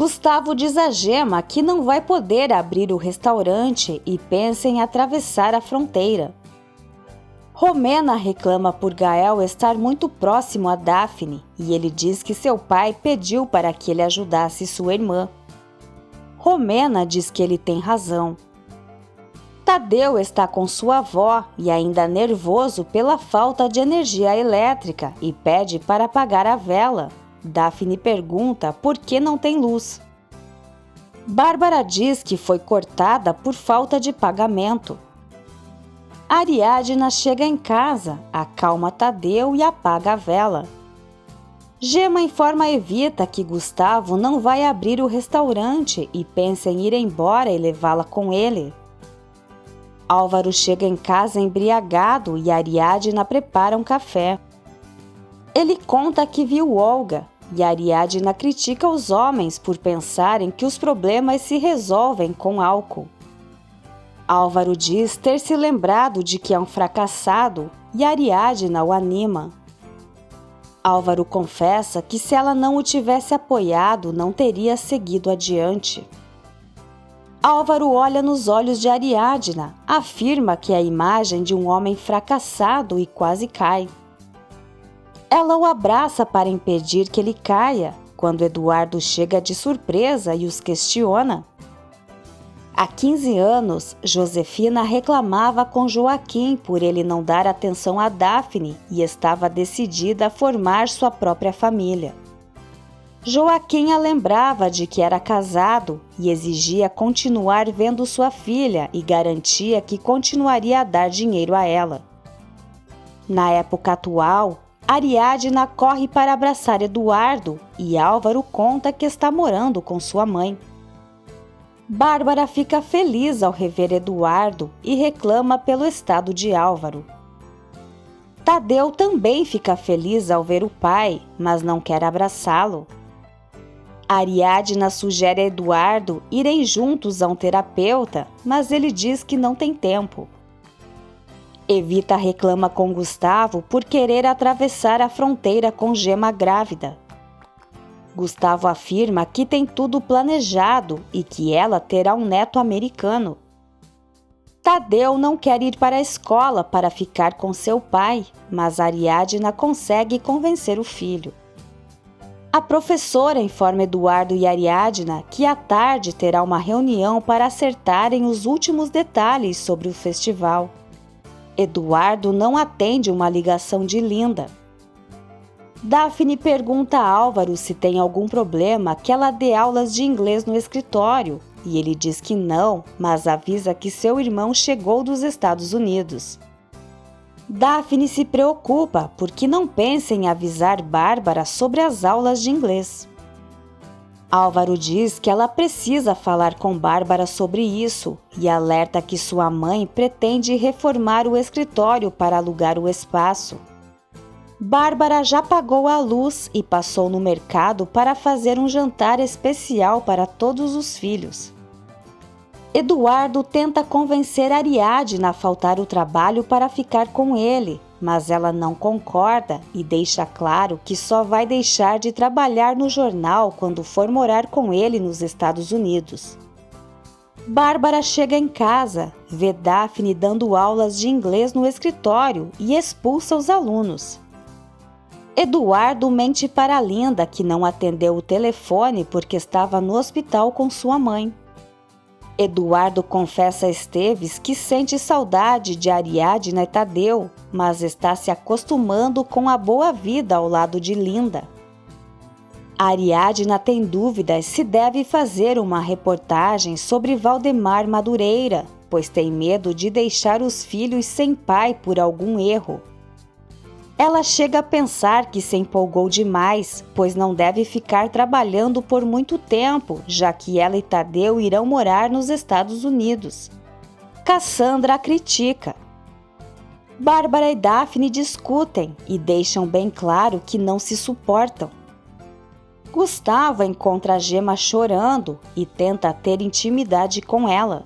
Gustavo diz a Gemma que não vai poder abrir o restaurante e pensa em atravessar a fronteira. Romena reclama por Gael estar muito próximo a Daphne e ele diz que seu pai pediu para que ele ajudasse sua irmã. Romena diz que ele tem razão. Tadeu está com sua avó e ainda nervoso pela falta de energia elétrica e pede para apagar a vela. Daphne pergunta por que não tem luz. Bárbara diz que foi cortada por falta de pagamento. Ariadna chega em casa, acalma Tadeu e apaga a vela. Gemma informa Evita que Gustavo não vai abrir o restaurante e pensa em ir embora e levá-la com ele. Álvaro chega em casa embriagado e Ariadna prepara um café. Ele conta que viu Olga e Ariadna critica os homens por pensarem que os problemas se resolvem com álcool. Álvaro diz ter se lembrado de que é um fracassado e Ariadna o anima. Álvaro confessa que se ela não o tivesse apoiado, não teria seguido adiante. Álvaro olha nos olhos de Ariadna, afirma que é a imagem de um homem fracassado e quase cai. Ela o abraça para impedir que ele caia, quando Eduardo chega de surpresa e os questiona. Há 15 anos, Josefina reclamava com Joaquim por ele não dar atenção a Daphne e estava decidida a formar sua própria família. Joaquim a lembrava de que era casado e exigia continuar vendo sua filha e garantia que continuaria a dar dinheiro a ela. Na época atual, Ariadna corre para abraçar Eduardo e Álvaro conta que está morando com sua mãe. Bárbara fica feliz ao rever Eduardo e reclama pelo estado de Álvaro. Tadeu também fica feliz ao ver o pai, mas não quer abraçá-lo. Ariadna sugere a Eduardo irem juntos a um terapeuta, mas ele diz que não tem tempo. Evita reclama com Gustavo por querer atravessar a fronteira com Gemma grávida. Gustavo afirma que tem tudo planejado e que ela terá um neto americano. Tadeu não quer ir para a escola para ficar com seu pai, mas Ariadna consegue convencer o filho. A professora informa Eduardo e Ariadna que à tarde terá uma reunião para acertarem os últimos detalhes sobre o festival. Eduardo não atende uma ligação de Linda. Daphne pergunta a Álvaro se tem algum problema que ela dê aulas de inglês no escritório, e ele diz que não, mas avisa que seu irmão chegou dos Estados Unidos. Daphne se preocupa porque não pensa em avisar Bárbara sobre as aulas de inglês. Álvaro diz que ela precisa falar com Bárbara sobre isso e alerta que sua mãe pretende reformar o escritório para alugar o espaço. Bárbara já pagou a luz e passou no mercado para fazer um jantar especial para todos os filhos. Eduardo tenta convencer Ariadna a faltar o trabalho para ficar com ele, mas ela não concorda e deixa claro que só vai deixar de trabalhar no jornal quando for morar com ele nos Estados Unidos. Bárbara chega em casa, vê Daphne dando aulas de inglês no escritório e expulsa os alunos. Eduardo mente para Linda que não atendeu o telefone porque estava no hospital com sua mãe. Eduardo confessa a Esteves que sente saudade de Ariadna e Tadeu, mas está se acostumando com a boa vida ao lado de Linda. Ariadna tem dúvidas se deve fazer uma reportagem sobre Valdemar Madureira, pois tem medo de deixar os filhos sem pai por algum erro. Ela chega a pensar que se empolgou demais, pois não deve ficar trabalhando por muito tempo, já que ela e Tadeu irão morar nos Estados Unidos. Cassandra a critica. Bárbara e Daphne discutem e deixam bem claro que não se suportam. Gustavo encontra a Gemma chorando e tenta ter intimidade com ela.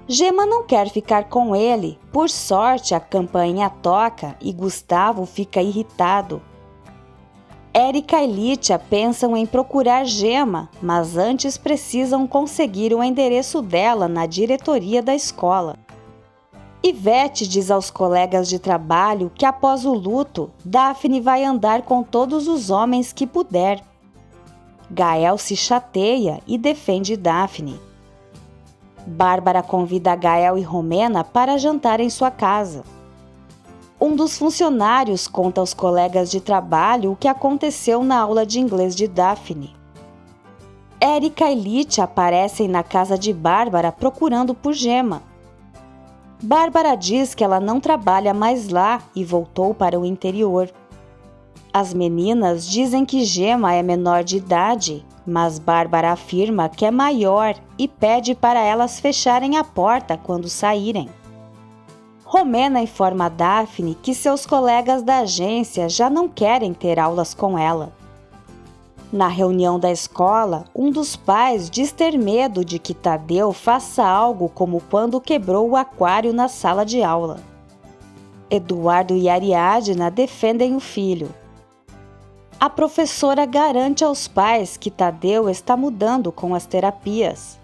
Gemma não quer ficar com ele. Por sorte, a campainha toca e Gustavo fica irritado. Érica e Lítia pensam em procurar Gema, mas antes precisam conseguir o endereço dela na diretoria da escola. Ivete diz aos colegas de trabalho que após o luto, Daphne vai andar com todos os homens que puder. Gael se chateia e defende Daphne. Bárbara convida Gael e Romena para jantar em sua casa. Um dos funcionários conta aos colegas de trabalho o que aconteceu na aula de inglês de Daphne. Érica e Lítia aparecem na casa de Bárbara procurando por Gema. Bárbara diz que ela não trabalha mais lá e voltou para o interior. As meninas dizem que Gema é menor de idade, mas Bárbara afirma que é maior e pede para elas fecharem a porta quando saírem. Romena informa a Daphne que seus colegas da agência já não querem ter aulas com ela. Na reunião da escola, um dos pais diz ter medo de que Tadeu faça algo como quando quebrou o aquário na sala de aula. Eduardo e Ariadna defendem o filho. A professora garante aos pais que Tadeu está mudando com as terapias.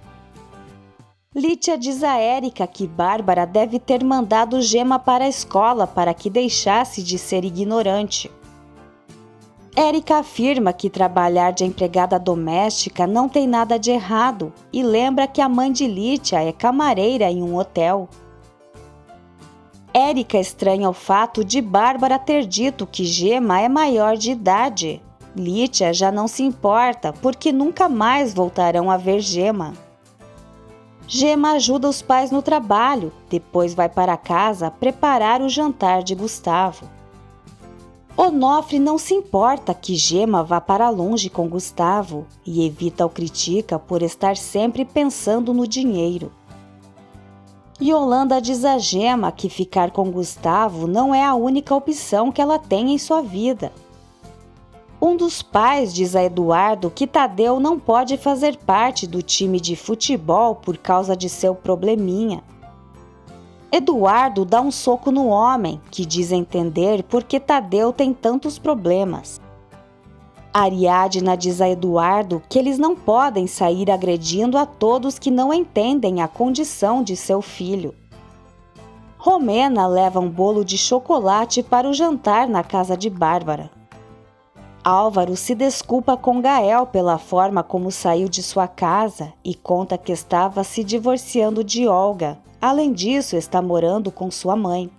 Lítia diz a Érica que Bárbara deve ter mandado Gema para a escola para que deixasse de ser ignorante. Érica afirma que trabalhar de empregada doméstica não tem nada de errado e lembra que a mãe de Lítia é camareira em um hotel. Érica estranha o fato de Bárbara ter dito que Gema é maior de idade. Lítia já não se importa porque nunca mais voltarão a ver Gema. Gema ajuda os pais no trabalho, depois vai para casa preparar o jantar de Gustavo. Onofre não se importa que Gema vá para longe com Gustavo e Evita o critica por estar sempre pensando no dinheiro. Yolanda diz a Gema que ficar com Gustavo não é a única opção que ela tem em sua vida. Um dos pais diz a Eduardo que Tadeu não pode fazer parte do time de futebol por causa de seu probleminha. Eduardo dá um soco no homem, que diz entender por que Tadeu tem tantos problemas. Ariadna diz a Eduardo que eles não podem sair agredindo a todos que não entendem a condição de seu filho. Romena leva um bolo de chocolate para o jantar na casa de Bárbara. Álvaro se desculpa com Gael pela forma como saiu de sua casa e conta que estava se divorciando de Olga. Além disso, está morando com sua mãe.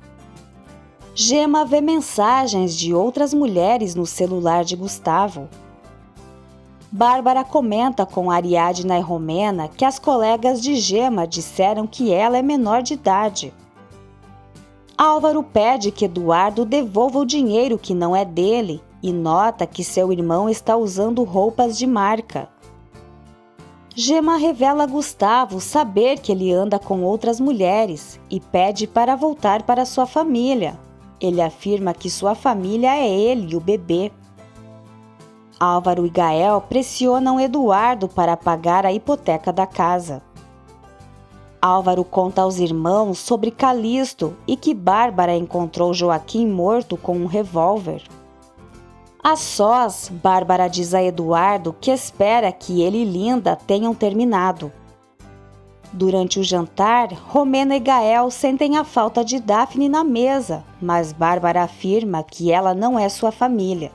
Gema vê mensagens de outras mulheres no celular de Gustavo. Bárbara comenta com Ariadna e Romena que as colegas de Gema disseram que ela é menor de idade. Álvaro pede que Eduardo devolva o dinheiro que não é dele e nota que seu irmão está usando roupas de marca. Gema revela a Gustavo saber que ele anda com outras mulheres e pede para voltar para sua família. Ele afirma que sua família é ele e o bebê. Álvaro e Gael pressionam Eduardo para pagar a hipoteca da casa. Álvaro conta aos irmãos sobre Calixto e que Bárbara encontrou Joaquim morto com um revólver. A sós, Bárbara diz a Eduardo que espera que ele e Linda tenham terminado. Durante o jantar, Romena e Gael sentem a falta de Daphne na mesa, mas Bárbara afirma que ela não é sua família.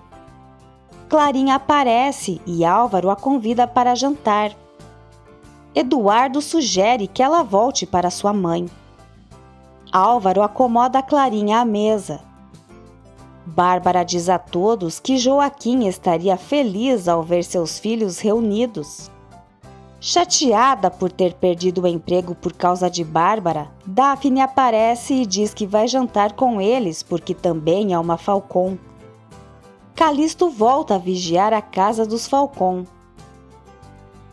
Clarinha aparece e Álvaro a convida para jantar. Eduardo sugere que ela volte para sua mãe. Álvaro acomoda Clarinha à mesa. Bárbara diz a todos que Joaquim estaria feliz ao ver seus filhos reunidos. Chateada por ter perdido o emprego por causa de Bárbara, Daphne aparece e diz que vai jantar com eles porque também é uma Falcon. Calixto volta a vigiar a casa dos Falcon.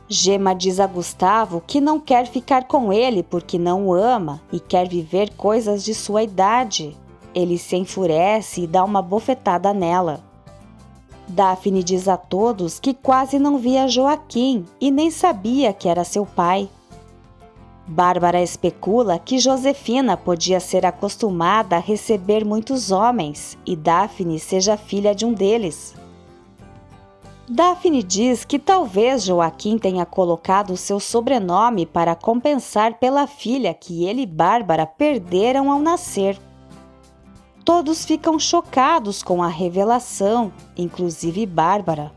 Gema diz a Gustavo que não quer ficar com ele porque não o ama e quer viver coisas de sua idade. Ele se enfurece e dá uma bofetada nela. Daphne diz a todos que quase não via Joaquim e nem sabia que era seu pai. Bárbara especula que Josefina podia ser acostumada a receber muitos homens e Daphne seja filha de um deles. Daphne diz que talvez Joaquim tenha colocado seu sobrenome para compensar pela filha que ele e Bárbara perderam ao nascer. Todos ficam chocados com a revelação, inclusive Bárbara.